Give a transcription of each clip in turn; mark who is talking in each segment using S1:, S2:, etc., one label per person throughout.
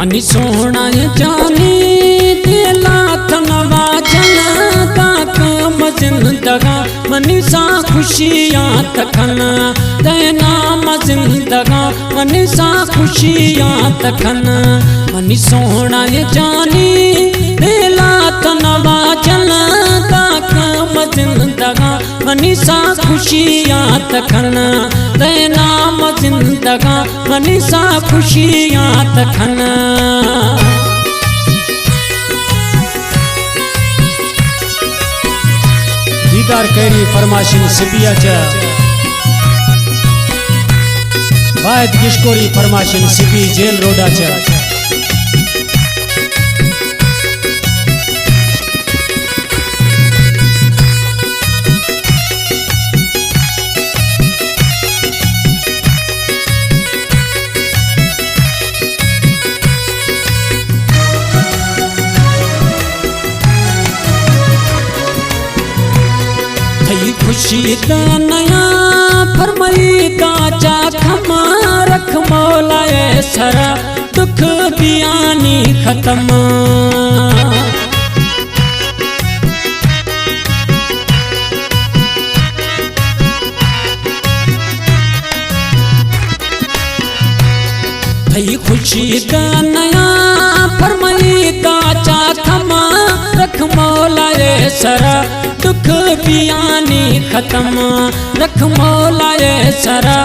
S1: Money सोना जानी दिला तनवा जनता कम जिंदगा मनी सा खुशियाँ तखन देना जिंदगा मनी सा खुशियाँ तखन मनी सोना जानी दिला तनवा जनता कम जिंदगा मनी सा खुशियाँ तखन देना जिंदगा मनी सा खुशियाँ तखन। दीदार कैरी फरमाशिन सिबिया चा वायद किशकोरी फरमाशिन सिबी जेल रोडा चा खुशी का नया फरमाई दाचा खमा रख मौलाए सरा दुख दियानी खत्म। भई खुशी का नया फरमाई दाचा खमा रख मौलाए सरा दुख बियानी खत्म रख मौलाए सरा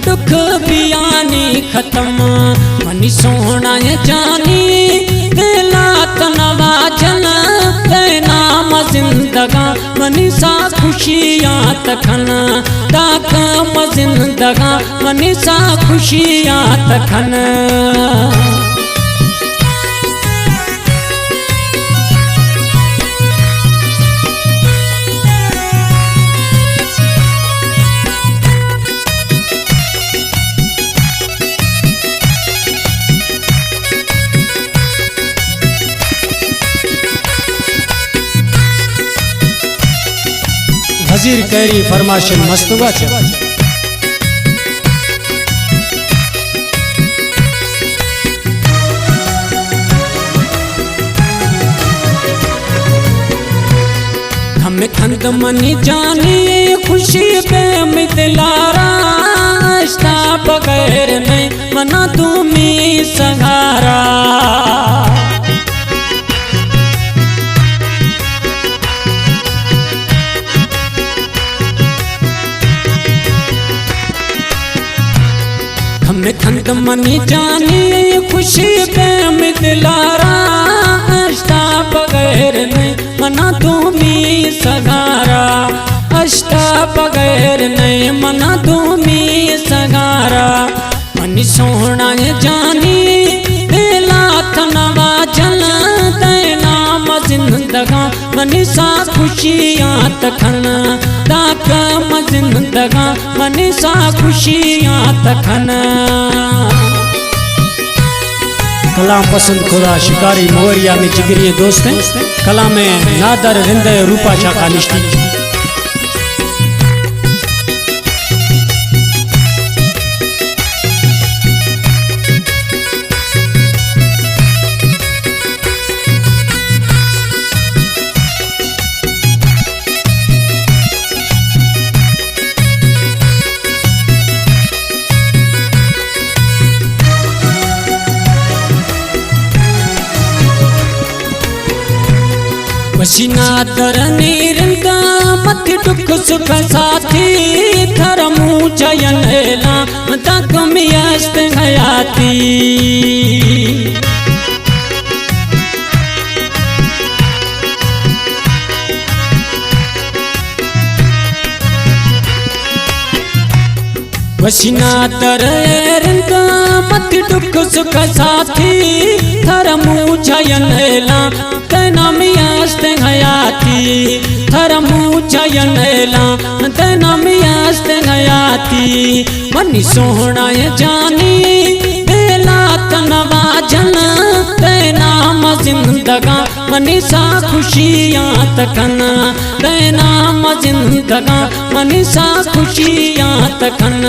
S1: दुख बियानी खत्म। मनी सोना जानी दिला तनवा जन देना जिंदगा मनी सा खुशियाँ तखन दाकम जिंदगा मनी सा खुशियाँ तखन। वजीर कैरी फरमाशिन मस्तुबा चा हमें खंद मनी जानी खुशी पे मितलारा आस्था बगैर नहीं मना तुम्हें सहारा। हमें खंद मनी जानी खुशी पे मितलारा आस्था बगैर नहीं मना तुम्हें सगारा आस्था बगैर नहीं मना तुम्हें सगारा। मनी सोना जानी दिला तनवा जन देना जिंदगा मनी सा खुशियाँ तखन दाकम जिंदगा मनी सा खुशियाँ तखन। कलाम पसंद खुदा शिकारी मोहरिया में जिगरी दोस्त हैं कलाम में नादर रिंद रूपा शाखा निश्ती। पसीना दर निरंगा मत दुख सुख साथी धर्मू जयन एला तक मियस्त हयाती। पसीना दर निरंगा मत दुख सुख साथी धर्मू जयन एला तैनामियास्त हयाती धर्मू जयन एला तैनामियास्त हयाती। मनी सोना जानी दिला तनवा जन तैनाम जिंदगा मनी सा खुशियाँ तखन तैनाम जिंदगा मनी सा खुशियाँ तखन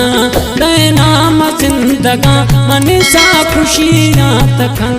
S1: तैनाम जिंदगा मनी सा खुशियाँ तखन।